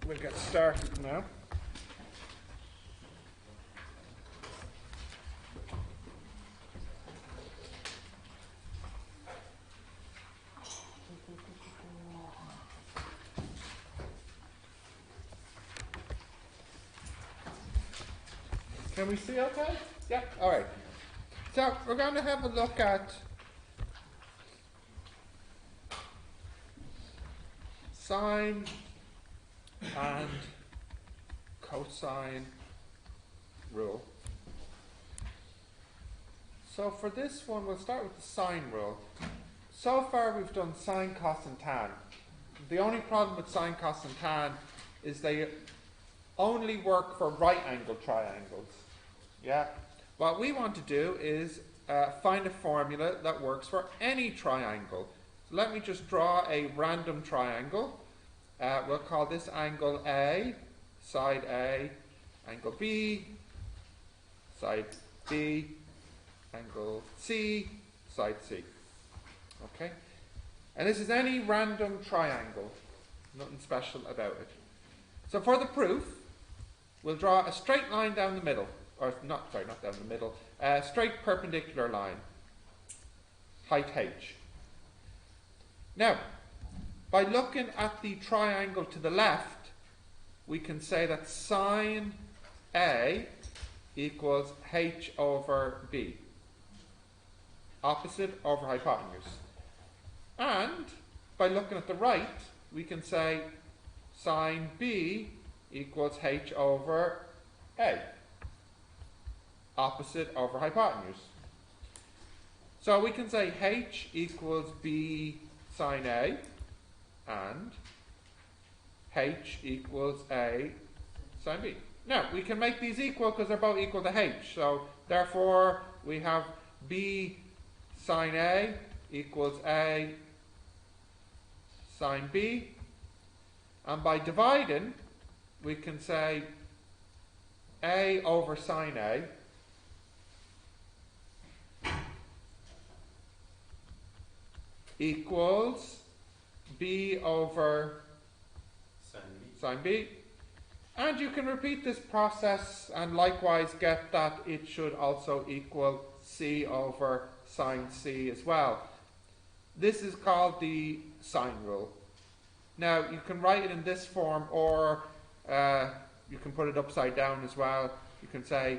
we'll get started now. Can we see okay? Yeah, all right. So we're going to have a look at sine and cosine rule. So for this one, we'll start with the sine rule. So far we've done sine, cos, and tan. The only problem with sine, cos, and tan is they only work for right-angled triangles. Yeah. What we want to do is find a formula that works for any triangle. So let me just draw a random triangle. We'll call this angle A, side A, angle B, side B, angle C, side C. Okay? And this is any random triangle. Nothing special about it. So for the proof, we'll draw a straight line down the middle. Or not down the middle. Straight perpendicular line. Height H. Now, by looking at the triangle to the left, we can say that sine A equals H over B. Opposite over hypotenuse. And by looking at the right, we can say sine B equals H over A. Opposite over hypotenuse. So we can say H equals B sine A and H equals A sine B. Now, we can make these equal because they're both equal to H. So, therefore, we have B sine A equals A sine B. And by dividing, we can say A over sine A equals B over sine B. And you can repeat this process and likewise get that it should also equal C over sine C as well. This is called the sine rule. Now you can write it in this form, or you can put it upside down as well. You can say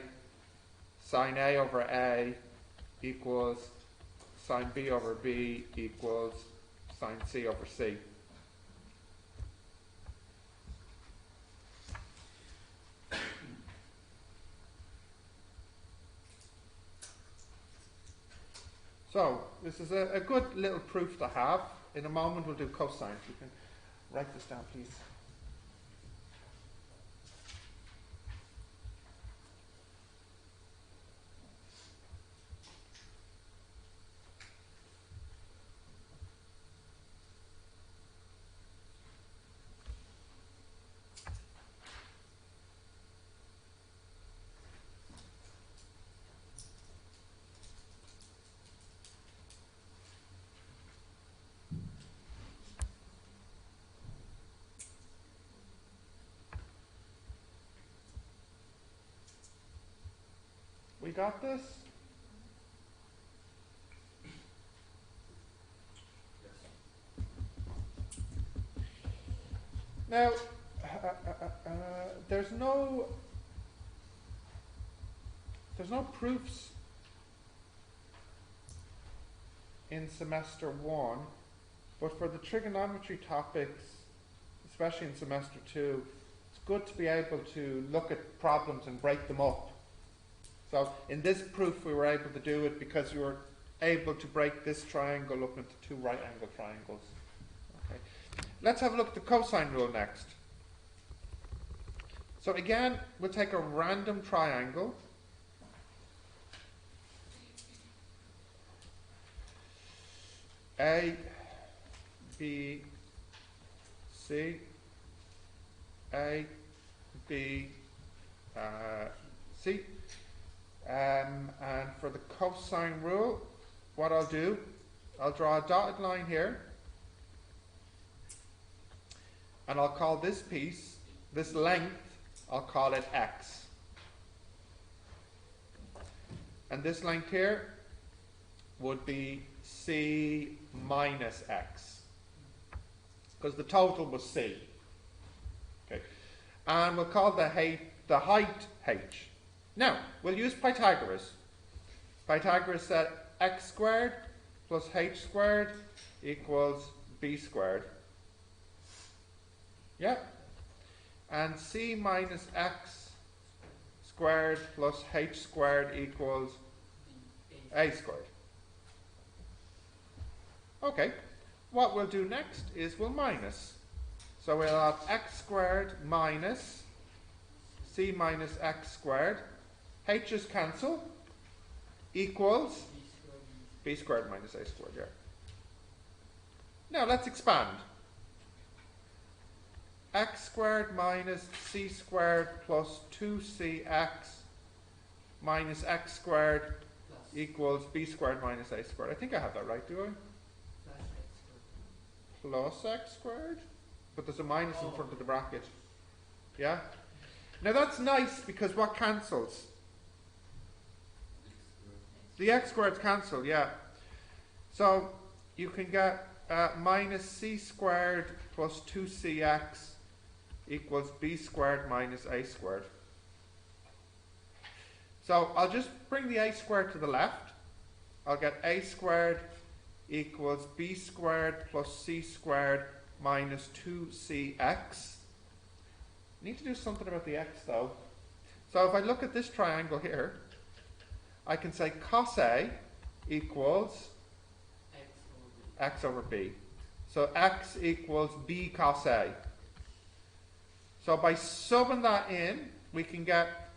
sine A over A equals sine B over B equals sine C over C. So, this is a good little proof to have. In a moment we'll do cosine. You can write this down, please. We got this? Now, there's no proofs in semester 1, but for the trigonometry topics, especially in semester 2, it's good to be able to look at problems and break them up. So in this proof we were able to do it because we were able to break this triangle up into two right angle triangles. Okay. Let's have a look at the cosine rule next. So again, we'll take a random triangle. A, B, C, A, B, C. And for the cosine rule, what I'll do, I'll draw a dotted line here, and I'll call this piece this length, I'll call it x. And this length here would be c minus x, because the total was c. Okay. And we'll call the height h. Now, we'll use Pythagoras. Pythagoras said x squared plus h squared equals b squared. Yeah? And c minus x squared plus h squared equals a squared. Okay, what we'll do next is we'll minus. So we'll have x squared minus c minus x squared. H's cancel, equals b squared minus a squared, yeah. Now let's expand. X squared minus c squared plus 2cx minus x squared equals b squared minus a squared. I think I have that right, do I? Plus x squared? But there's a minus in front of the bracket. Yeah? Now that's nice, because what cancels? The x squareds cancel, yeah. So you can get minus c squared plus 2cx equals b squared minus a squared. So I'll just bring the a squared to the left. I'll get a squared equals b squared plus c squared minus 2cx. I need to do something about the x though. So if I look at this triangle here, I can say cos A equals x over b. So x equals b cos A. So by subbing that in, we can get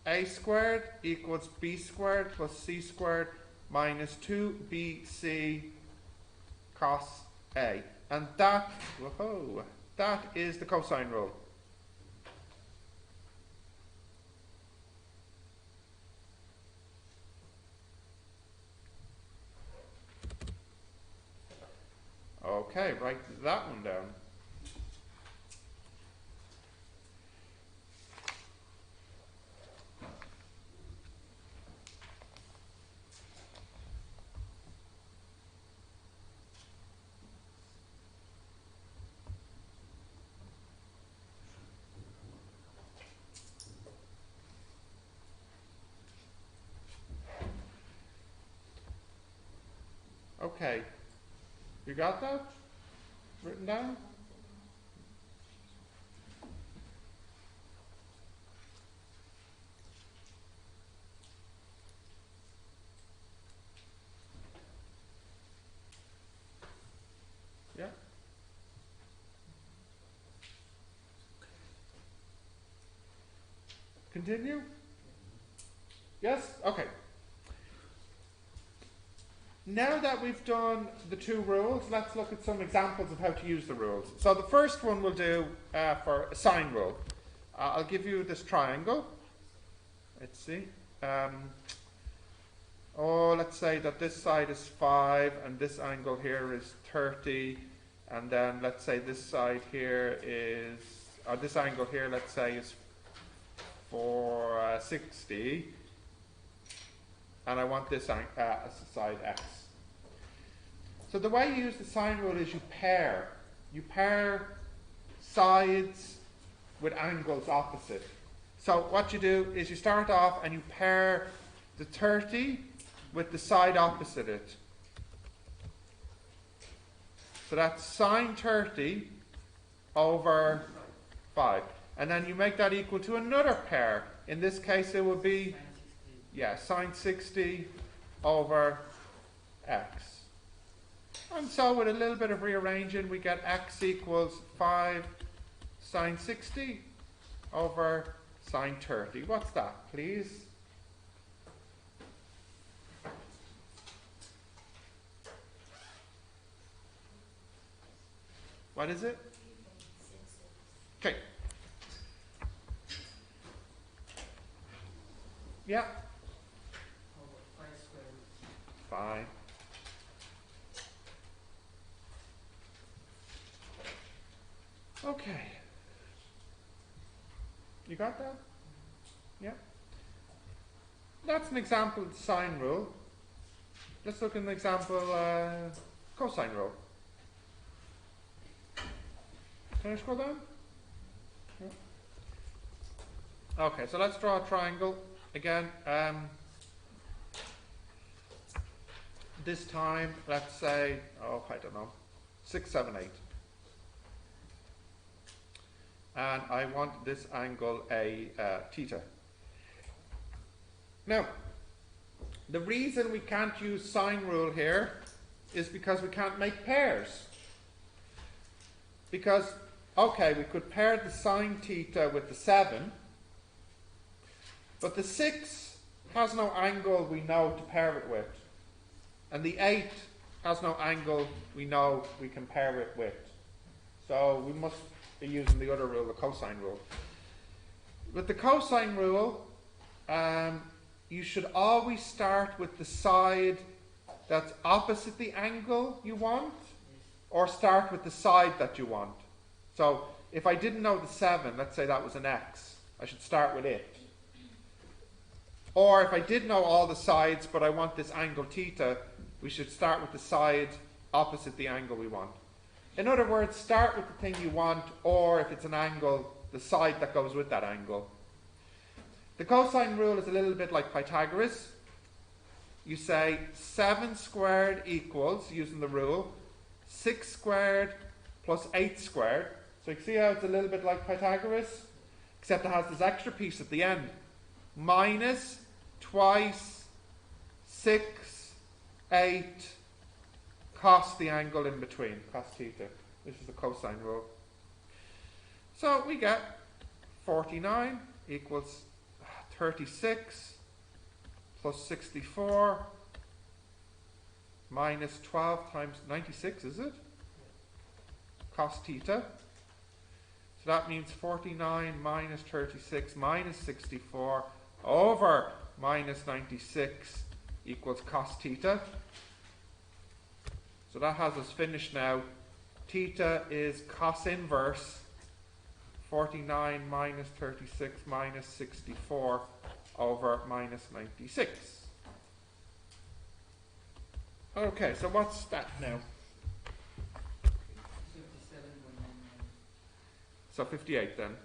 a squared equals b squared plus c squared minus 2bc cos A. And that, whoa, that is the cosine rule. Okay, write that one down. Okay, you got that written down? Yeah? Continue? Yes? Okay. Now that we've done the two rules, let's look at some examples of how to use the rules. So the first one we'll do for a sine rule. I'll give you this triangle. Let's see. Let's say that this side is 5 and this angle here is 30, and then let's say this side here is, or this angle here, let's say, is 460, and I want this side x. So the way you use the sine rule is you pair. You pair sides with angles opposite. So what you do is you start off and you pair the 30 with the side opposite it. So that's sine 30 over 5. And then you make that equal to another pair. In this case it would be, yeah, sine 60 over x. And so with a little bit of rearranging, we get x equals 5 sine 60 over sine 30. What's that, please? What is it? Okay. Yeah. Fine. Okay. You got that? Yeah. That's an example of the sine rule. Let's look at an example cosine rule. Can I scroll down? Yeah. Okay, so let's draw a triangle again. This time, let's say, I don't know, 6, 7, 8. And I want this angle a theta. Now, the reason we can't use sine rule here is because we can't make pairs. Because, okay, we could pair the sine theta with the 7, but the 6 has no angle we know to pair it with. And the 8 has no angle we know we can pair it with. So we must be using the other rule, the cosine rule. With the cosine rule, you should always start with the side that's opposite the angle you want, or start with the side that you want. So if I didn't know the 7, let's say that was an x, I should start with it. Or if I did know all the sides, but I want this angle theta, we should start with the side opposite the angle we want. In other words, start with the thing you want, or if it's an angle, the side that goes with that angle. The cosine rule is a little bit like Pythagoras. You say 7 squared equals, using the rule, 6 squared plus 8 squared. So you can see how it's a little bit like Pythagoras, except it has this extra piece at the end. Minus twice 6, 8, cos the angle in between, cos theta. This is the cosine rule. So we get 49 equals 36 plus 64 minus 12 times 96, is it? Cos theta. So that means 49 minus 36 minus 64 over minus 96 equals cos theta. So that has us finished now. Theta is cos inverse 49 minus 36 minus 64 over minus 96. Okay, so what's that now? 57.99. So 58 then.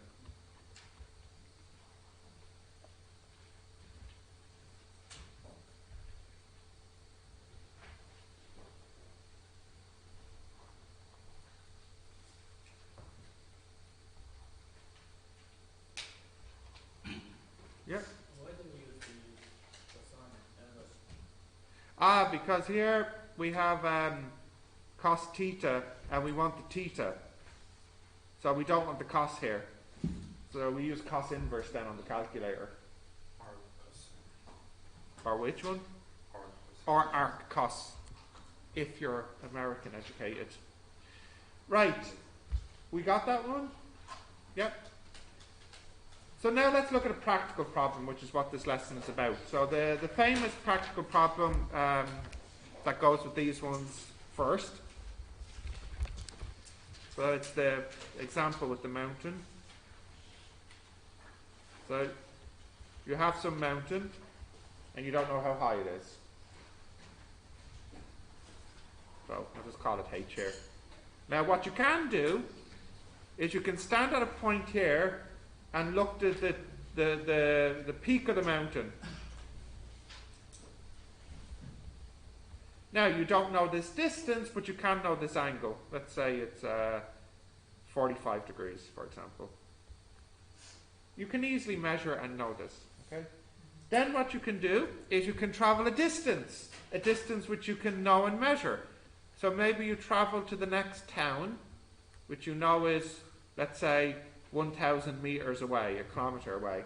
Yeah. Why do we use the cosine inverse? Because here we have cos theta and we want the theta. So we don't want the cos here. So we use cos inverse then on the calculator. Or which one? Or arc cos, if you're American educated. Right. We got that one? Yep. So now let's look at a practical problem, which is what this lesson is about. So the famous practical problem that goes with these ones first. So it's the example with the mountain. So you have some mountain and you don't know how high it is. So I'll just call it H here. Now what you can do is you can stand at a point here and look at the peak of the mountain. Now you don't know this distance, but you can know this angle. Let's say it's 45 degrees, for example. You can easily measure and know this. Okay. Then what you can do is you can travel a distance which you can know and measure. So maybe you travel to the next town, which you know is, let's say, 1,000 meters away, a kilometer away.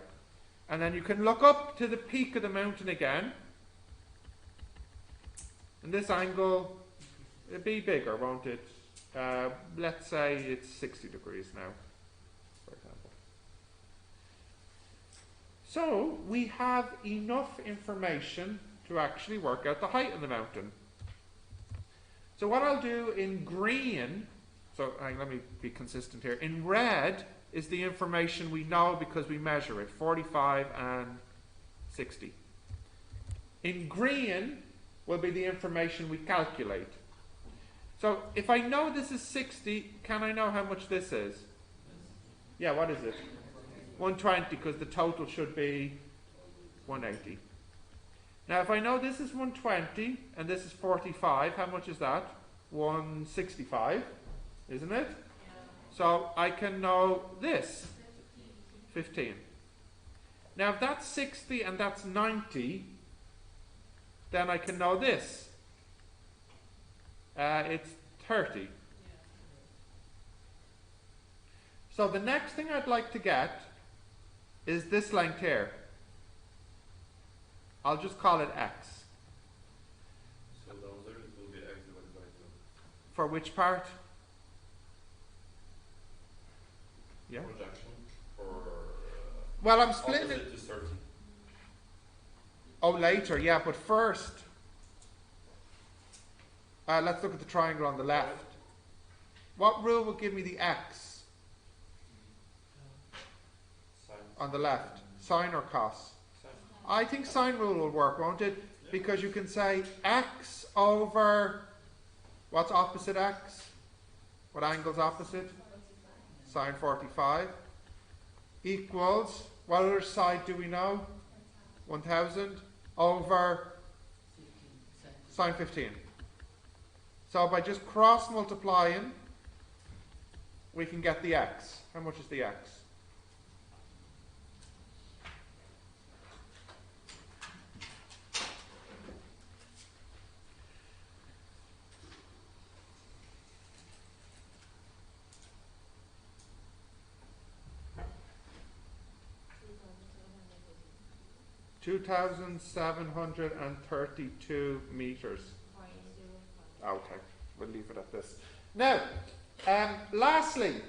And then you can look up to the peak of the mountain again. And this angle, it'll be bigger, won't it? Let's say it's 60 degrees now, for example. So we have enough information to actually work out the height of the mountain. So what I'll do in green, so let me be consistent here. In red, is the information we know because we measure it, 45 and 60. In green will be the information we calculate. So if I know this is 60, can I know how much this is? Yeah, what is it? 120, because the total should be 180. Now if I know this is 120 and this is 45, how much is that? 165, isn't it? So I can know this, 15. Now if that's 60 and that's 90, then I can know this. It's 30. So the next thing I'd like to get is this length here. I'll just call it x. So those will be x divided by 2. For which part? Yeah. Projection for Well, I'm splitting it. opposite to 30. Oh, later, yeah, but first, let's look at the triangle on the left. What rule will give me the x Sine. on the left? Sine or cos? Sine. I think sine rule will work, won't it? Because you can say x over, what's opposite x? What angle's opposite? Sine 45 equals, what other side do we know? 1000 over sine 15. So by just cross multiplying, we can get the x. How much is the x? $2,732 meters. Okay, we'll leave it at this. Now, lastly,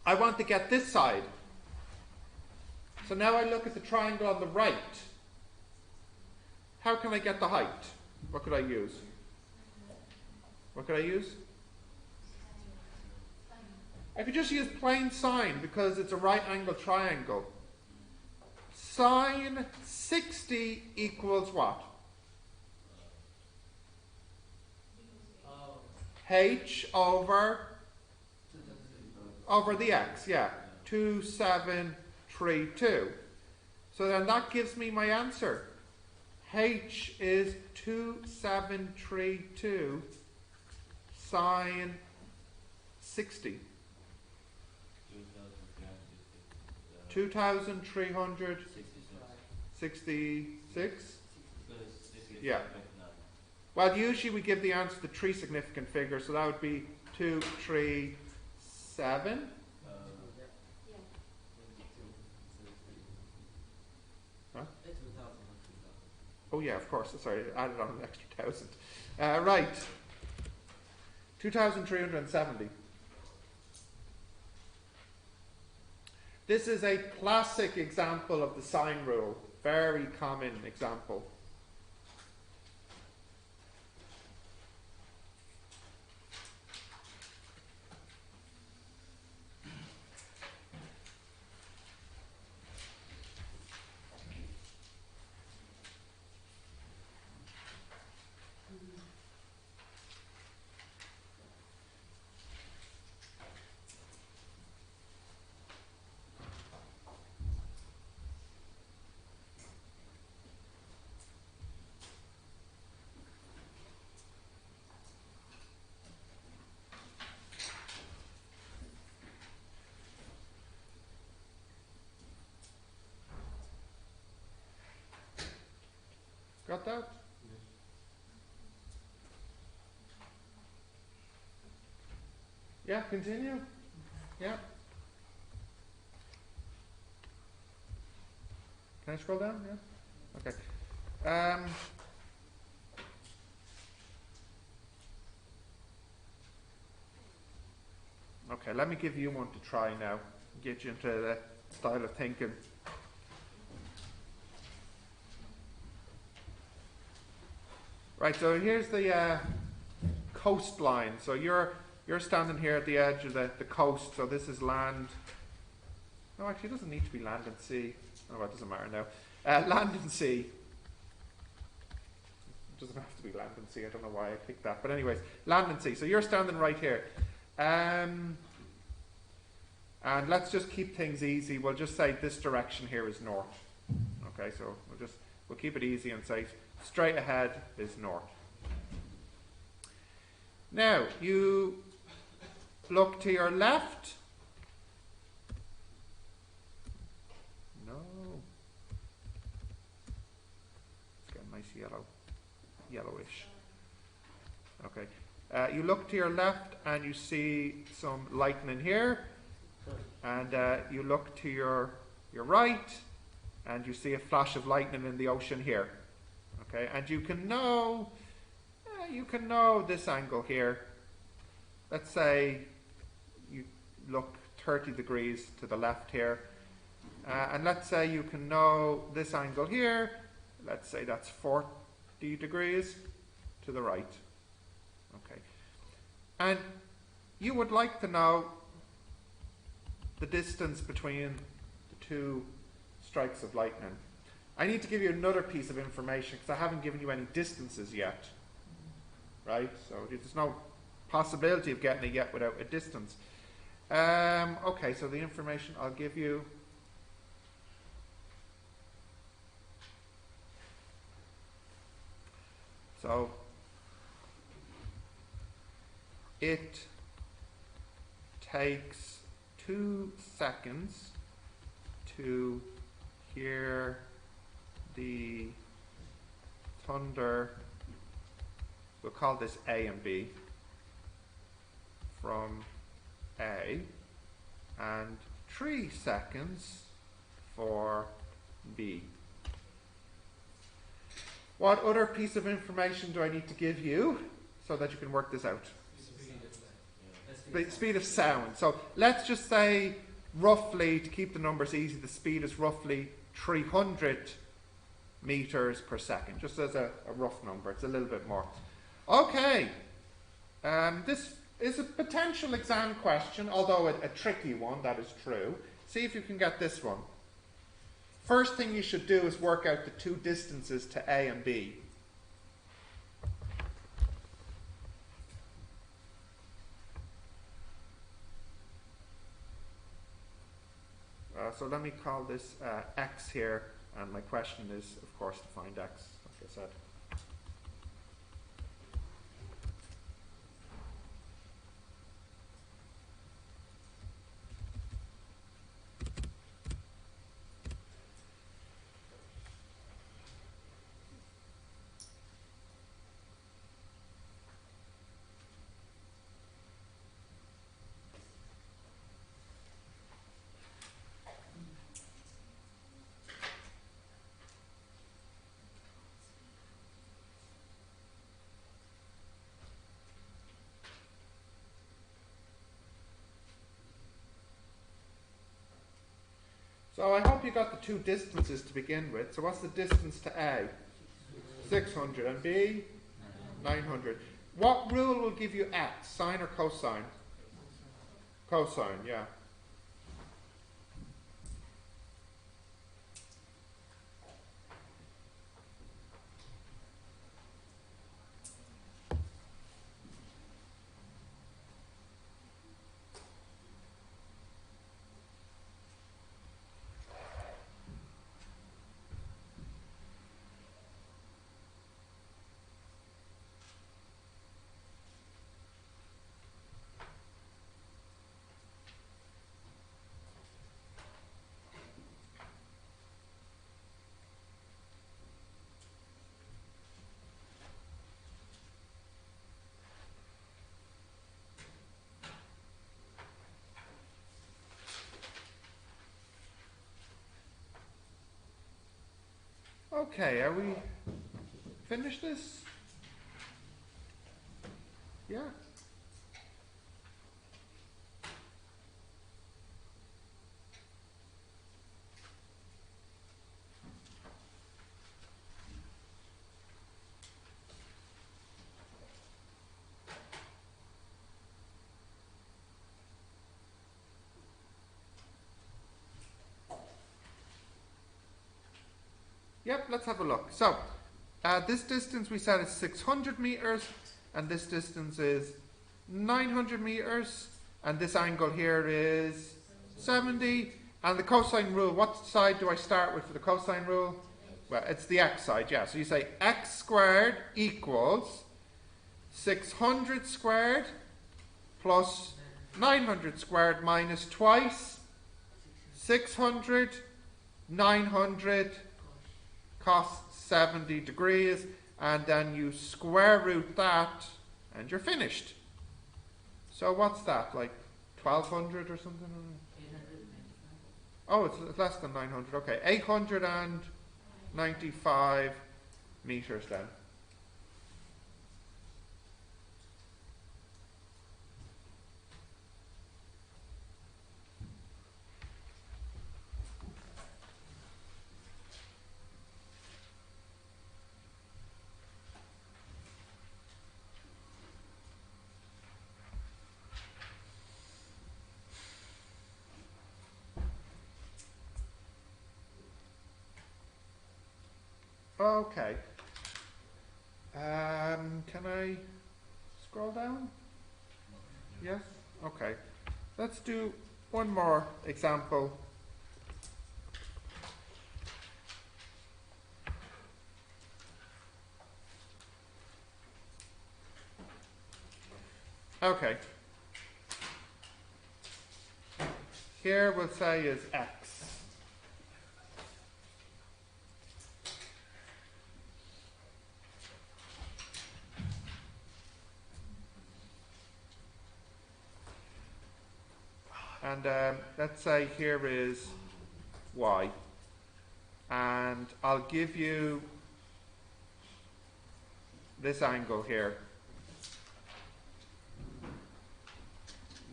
I want to get this side. So now I look at the triangle on the right. How can I get the height? What could I use? What could I use? I could just use plain sine because it's a right angle triangle. Sine 60 equals what? H over the x, yeah. 2732. So then that gives me my answer. H is 2732 sine 60. 2,366? Yeah. Well, usually we give the answer to 3 significant figures, so that would be 237. Huh? Oh yeah, of course. Sorry, I added on an extra 1,000. Right. 2,370. This is a classic example of the sine rule. Very common example. Got that? Yeah, continue. Yeah. Can I scroll down? Yeah. Okay. Okay, let me give you one to try now. Get you into the style of thinking. Right, so here's the coastline. So you're standing here at the edge of the coast. So this is land, No, actually, it doesn't need to be land and sea. Oh, well, it doesn't matter now. Land and sea. It doesn't have to be land and sea. I don't know why I picked that. But anyways, land and sea. So you're standing right here. And let's just keep things easy. We'll just say this direction here is north. Okay, so we'll keep it easy and say straight ahead is north. Now, you look to your left. No. It's getting nice yellowish. Okay. You look to your left and you see some lightning here. And you look to your right and you see a flash of lightning in the ocean here. Okay, and you can know this angle here. Let's say you look 30 degrees to the left here. And let's say you can know this angle here. Let's say that's 40 degrees to the right. Okay. And you would like to know the distance between the two strikes of lightning. I need to give you another piece of information because I haven't given you any distances yet. Right? So there's no possibility of getting it yet without a distance. Okay, so the information I'll give you. So it takes 2 seconds to hear the thunder. We'll call this A and B, from A, and 3 seconds for B. What other piece of information do I need to give you so that you can work this out? Speed of sound. So let's just say roughly, to keep the numbers easy, the speed is roughly 300 meters per second, just as a rough number. It's a little bit more. Okay, this is a potential exam question, although a tricky one, that is true. See if you can get this one. First thing you should do is work out the two distances to A and B. So let me call this x here, and my question is, of course, to find x, like I said. So I hope you got the two distances to begin with. So what's the distance to A? 600. And B? 900. What rule will give you x? Sine or cosine? Cosine, yeah. Okay, are we finished this? Yeah. Yep, let's have a look. So, this distance we said is 600 meters, and this distance is 900 meters, and this angle here is 70. And the cosine rule, what side do I start with for the cosine rule? Well, it's the x side, yeah. So you say x squared equals 600 squared plus 900 squared minus twice 600, 900 costs 70 degrees, and then you square root that and you're finished. So what's that, like 1200 or something? Oh, it's less than 900. Okay, 895 meters then. Okay. Can I scroll down? Yes? Okay. Let's do one more example. Okay. Here we'll say is x. And let's say here is y. And I'll give you this angle here.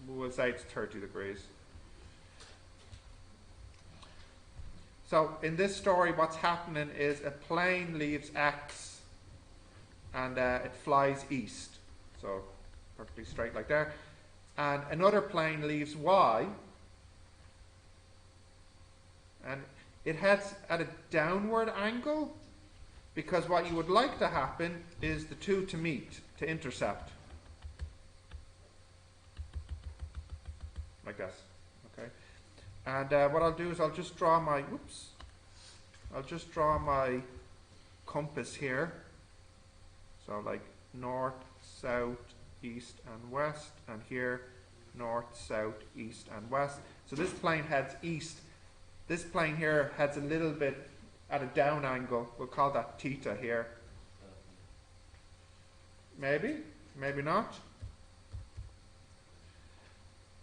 We'll say it's 30 degrees. So in this story, what's happening is a plane leaves x and it flies east. So perfectly straight like there. And another plane leaves y, and it heads at a downward angle, because what you would like to happen is the two to meet, to intercept. Like this, okay? And what I'll do is I'll just draw my compass here. So like north, south, east and west, and here north, south, east and west. So this plane heads east. This plane here heads a little bit at a down angle. We'll call that theta here. Maybe, maybe not.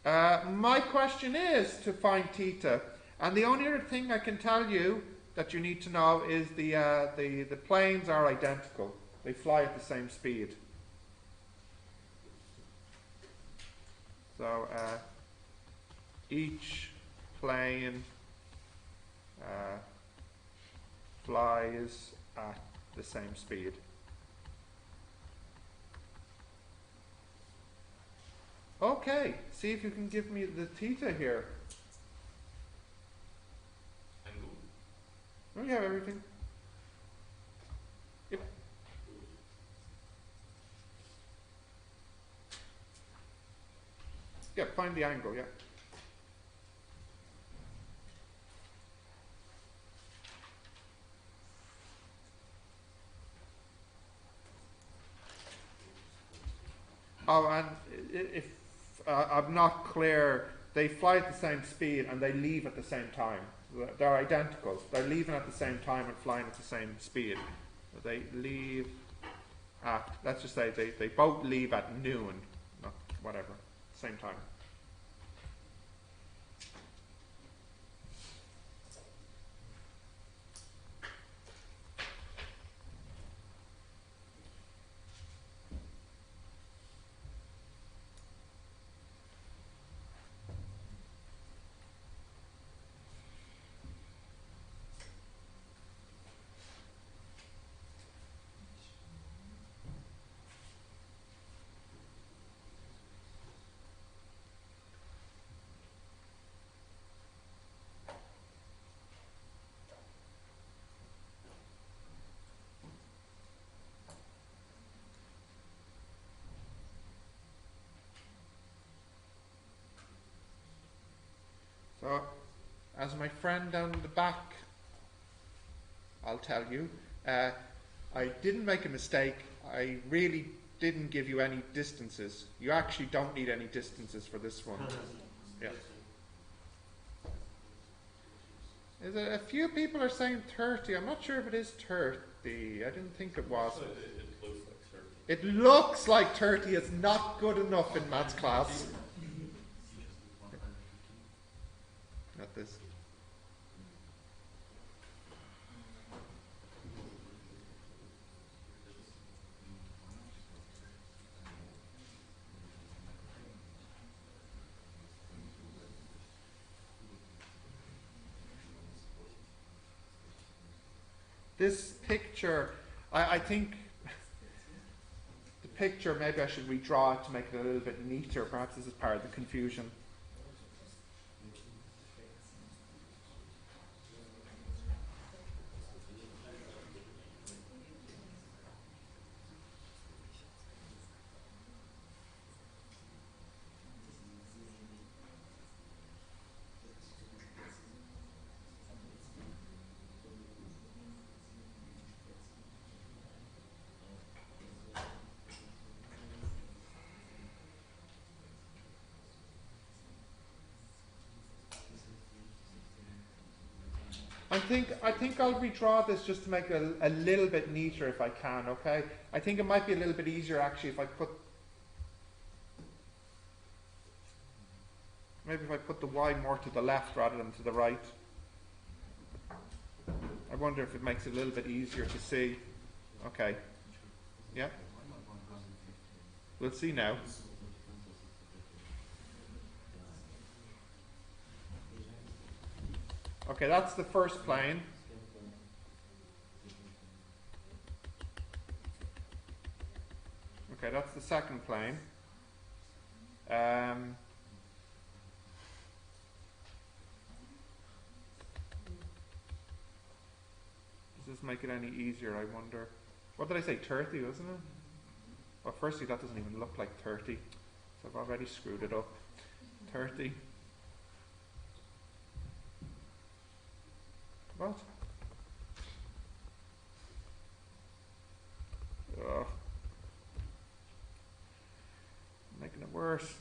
My question is to find theta, and the only other thing I can tell you that you need to know is the planes are identical. They fly at the same speed. So each plane flies at the same speed. Okay, see if you can give me the theta here. Angle. Oh, you have everything. Yep. Yeah, find the angle, yeah. Oh, and if I'm not clear, they fly at the same speed and they leave at the same time. They're identical. They're leaving at the same time and flying at the same speed. They leave at, let's just say they both leave at noon, not whatever, same time. as my friend down in the back, I'll tell you, I didn't make a mistake. I really didn't give you any distances. You actually don't need any distances for this one. Yeah. A few people are saying 30. I'm not sure if it is 30. I didn't think it was. It looks like 30. It looks like 30. It's not good enough in maths class. Not this. This picture, I think the picture, maybe I should redraw it to make it a little bit neater. Perhaps this is part of the confusion. I think I'll redraw this just to make it a little bit neater if I can, okay? I think it might be a little bit easier actually if I put, maybe if I put the Y more to the left rather than to the right. I wonder if it makes it a little bit easier to see. Okay. Yeah? We'll see now. Okay, that's the first plane. Okay, that's the second plane. Does this make it any easier, I wonder? What did I say, 30, wasn't it? Well, firstly, that doesn't even look like 30. So I've already screwed it up. 30. What? Ugh. Making it worse.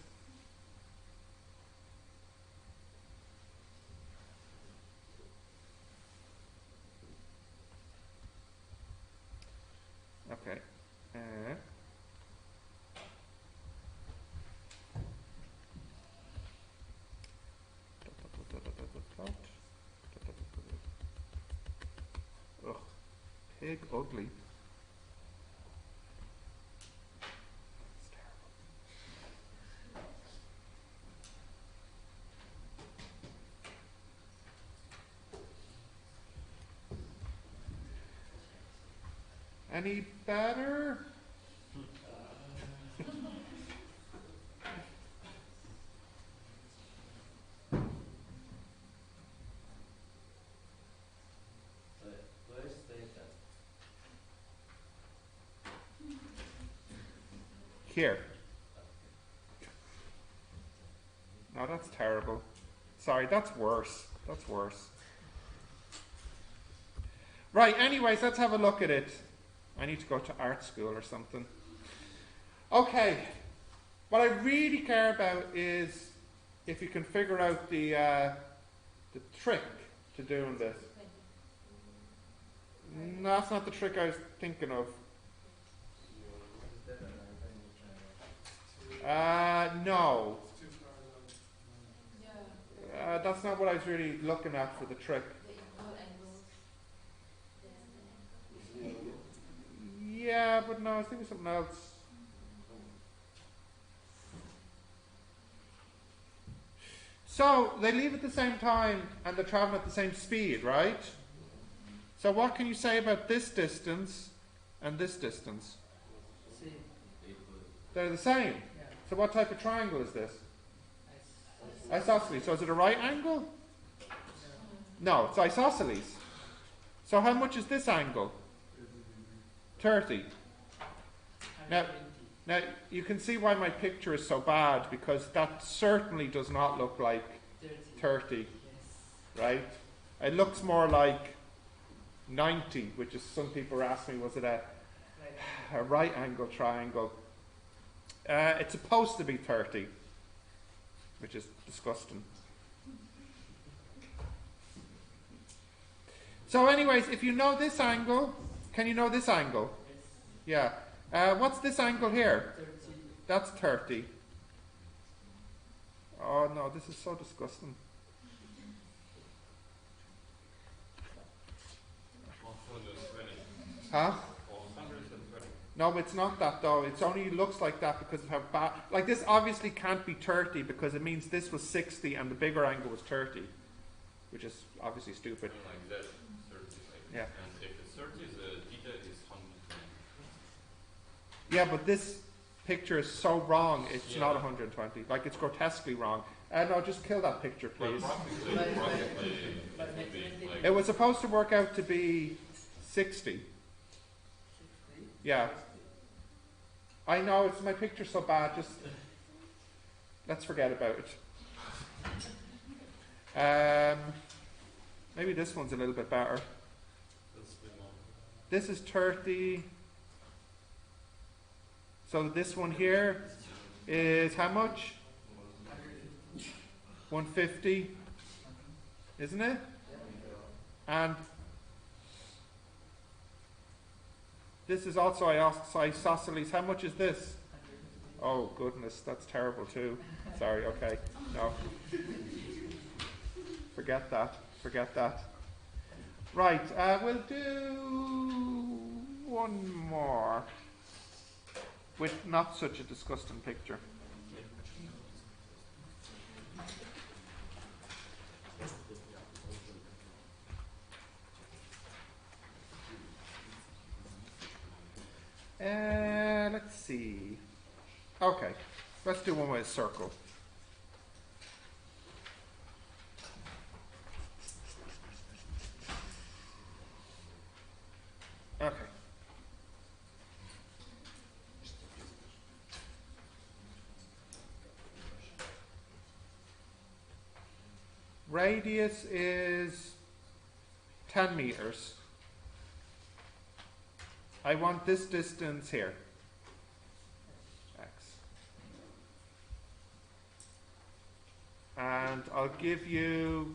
Okay. Ugh. Pig ugly. It's terrible. Any better? Here. No, that's terrible. Sorry, that's worse. That's worse. Right, anyways, let's have a look at it. I need to go to art school or something. Okay. What I really care about is if you can figure out the trick to doing this. No, that's not the trick I was thinking of. No. That's not what I was really looking at for the trick. Yeah, but no, I was thinking something else. So, they leave at the same time and they're traveling at the same speed, right? So what can you say about this distance and this distance? They're the same. So what type of triangle is this? Isosceles. So is it a right angle? No, it's isosceles. So how much is this angle? 30. Now you can see why my picture is so bad, because that certainly does not look like 30. right? It looks more like 90, which is, some people are asking me, was it a right angle triangle? It's supposed to be 30, which is disgusting. So anyways, if you know this angle, can you know this angle? Yeah. What's this angle here? 30. That's 30. Oh no, this is so disgusting. 120. Huh? 120. No, it's not that though. It's only looks like that because of how bad. Like this obviously can't be 30 because it means this was 60 and the bigger angle was 30, which is obviously stupid. Like that, 30. Yeah. And if it's 30, the theta is 120. Yeah, but this picture is so wrong. It's Yeah. not 120. Like it's grotesquely wrong. No, just kill that picture, please. Practically, But- it but would be mathematically- like It was supposed to work out to be 60. 60. Yeah. I know, it's my picture's so bad, just let's forget about it. Maybe this one's a little bit better. that's the one. This is 30. So this one here is how much? 150, isn't it? And this is also isosceles. How much is this? Oh goodness, that's terrible too. Sorry, okay. No. Forget that. Forget that. Right, we'll do one more with not such a disgusting picture. Let's see. Okay, let's do one with a circle. Okay. Radius is 10 meters. I want this distance here. X. And I'll give you,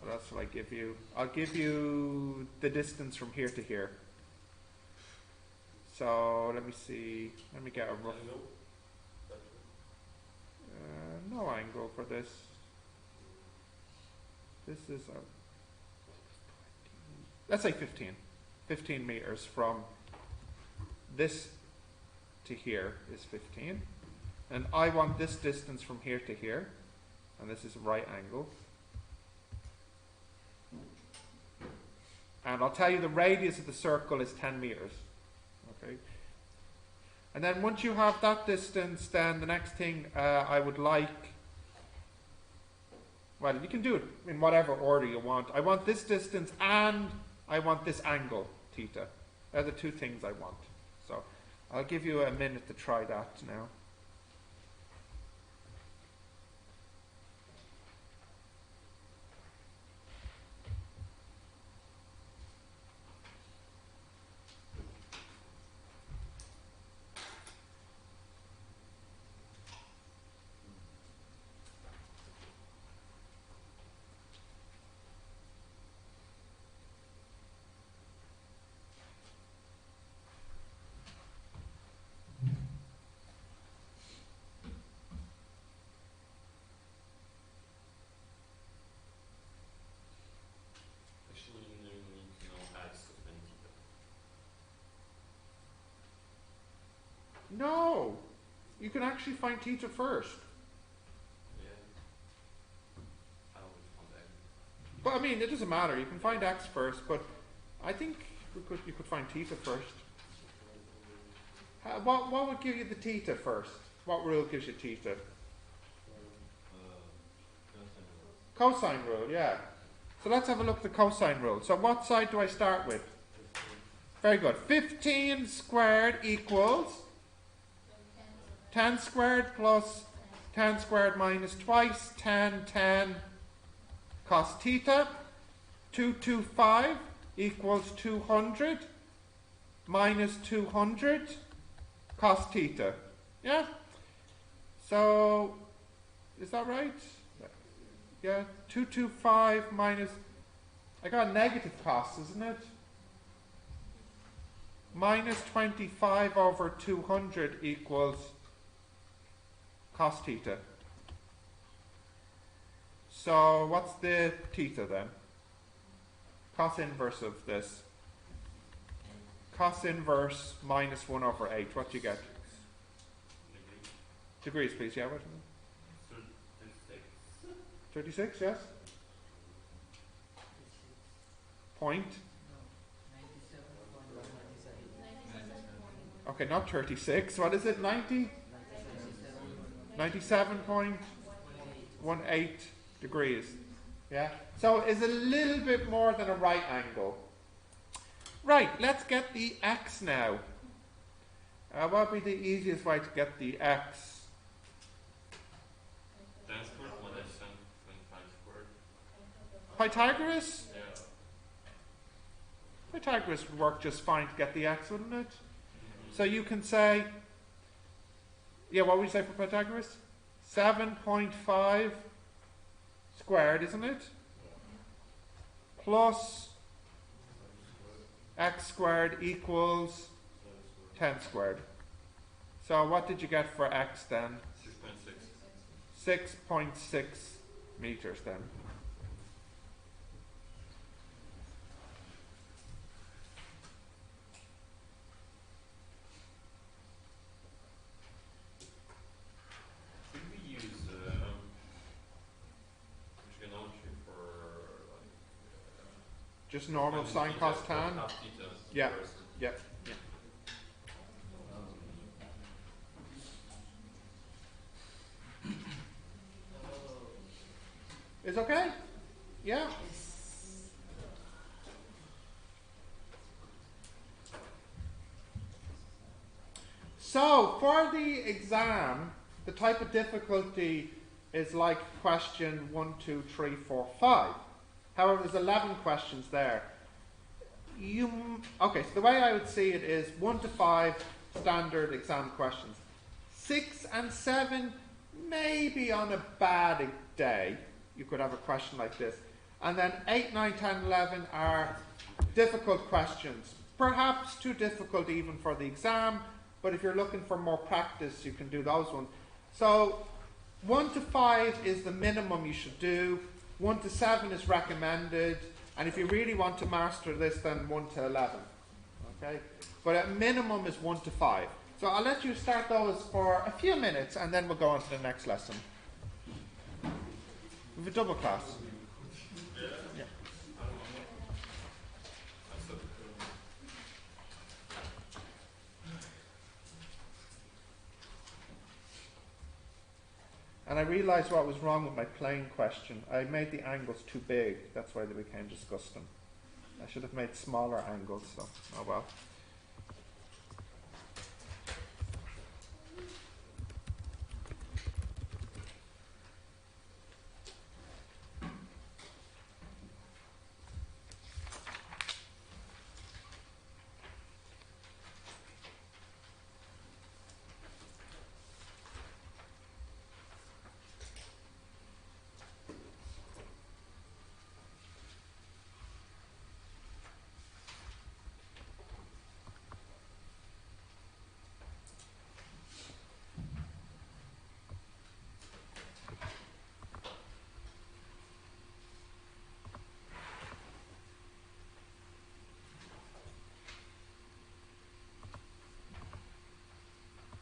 what else will I give you? I'll give you the distance from here to here. So let me see, let me get a rough, Angle? no angle for this. This is a, let's say 15 meters from this to here is 15, and I want this distance from here to here, and this is a right angle, and I'll tell you the radius of the circle is 10 meters. Okay, and then once you have that distance, then the next thing I would like, well, you can do it in whatever order you want. I want this distance and I want this angle, theta. They're the two things I want. So I'll give you a minute to try that now. Actually, you need to know x and theta. No! You can actually find theta first. Yeah. I always found x. But I mean, it doesn't matter. You can find x first, but I think you could find theta first. What would give you the theta first? What rule gives you theta? Cosine rule, yeah. So let's have a look at the cosine rule. So what side do I start with? Very good. 15 squared equals 10 squared plus 10 squared minus twice 10, 10, cos theta. 225 equals 200 minus 200 cos theta. Yeah? So, is that right? Yeah, 225 minus, I got negative cos, isn't it? Minus 25 over 200 equals cos theta. So what's the theta then? Cos inverse of this. Cos inverse minus 1 over 8. What do you get? Degrees, please. Yeah, what? 36, yes? Point. Okay, not 36. What is it? 90? 97.18 degrees. Yeah? So it's a little bit more than a right angle. Right, let's get the x now. What would be the easiest way to get the x? Tan squared minus tan phi squared. Pythagoras? Yeah. Pythagoras would work just fine to get the x, wouldn't it? So you can say, yeah, what would you say for Pythagoras? 7.5 squared, isn't it? Plus x squared equals 10 squared. So what did you get for x then? 6.6. 6.6 meters then. Should we use trigonometry for like Just normal tan sine, theta, cos, tan? cos theta Yeah. first? Yeah. Yeah. Is okay? Yeah? So, for the exam, the type of difficulty is like question 1, 2, 3, 4, 5. However, there's 11 questions there. Okay, so the way I would see it is 1 to 5 standard exam questions. 6 and 7, maybe on a bad day, you could have a question like this. And then 8, 9, 10, 11 are difficult questions. Perhaps too difficult even for the exam, but if you're looking for more practice, you can do those ones. So 1 to 5 is the minimum you should do. 1 to 7 is recommended. And if you really want to master this, then 1 to 11. Okay? But at minimum is 1 to 5. So I'll let you start those for a few minutes, and then we'll go on to the next lesson. We have a double class. Yeah. And I realised what was wrong with my plane question. I made the angles too big. That's why they became disgusting. I should have made smaller angles, so oh well.